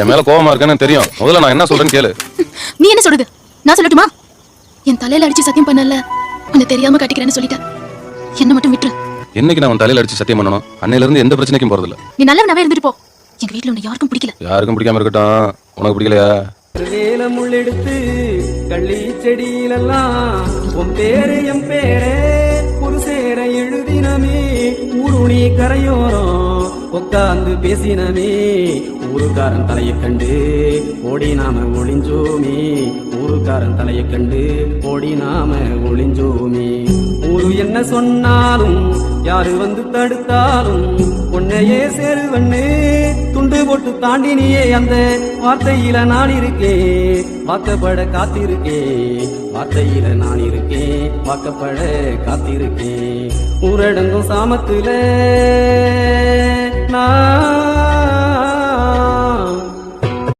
என் மேல கோவமா இருக்கேன்னு தெரியும். முதல்ல நான் என்ன சொல்றேன்னு கேளு. நீ என்ன சொல்றது? நான் சொல்லட்டுமா? என் தலையில அடிச்சு சத்தியம் பண்ணல, உன்னை தெரியாம கட்டிக்கிறேன்னு சொல்லிட்டேன். என்ன மட்டும் விட்டுரு. என்னைக்கு நான் உன் தலையில அடிச்சு சத்தியம் பண்ணணும்? அன்னையில இருந்து எந்த பிரச்சனைக்கும் போறதில்ல. நீ நல்லவனாவே இருந்துட்டு போ. எங்க வீட்டுல உன்னை யாருக்கும் பிடிக்கல. யாருக்கும் பிடிக்காம இருக்கட்டும். உனக்கு பிடிக்கலையா? வேல முள்ளெடுத்து கள்ளி செடியிலெல்லாம் உன் பேரு என் பேரே ஒரு சேர எழுதினமே. ஊருணி கரையோரம் உட்கார்ந்து பேசினமே. ஊருக்காரன் தலையை கண்டு ஓடி நாம ஒளிஞ்சோமே. ஊருக்காரன் தலையை கண்டு ஓடி நாம ஒளிஞ்சோமே. ஊரு என்ன சொன்னாலும் யாரு வந்து தடுத்தாலும் உன்னையே சேருவண்ணு துண்டு போட்டு தாண்டினியே. அந்த வார்த்தையில நான் இருக்கேன், வாக்கப்பட காத்திருக்கேன். வார்த்தையில நான் இருக்கேன், வாக்கப்பட காத்திருக்கேன். ஊரடங்கும் சாமத்துல நான்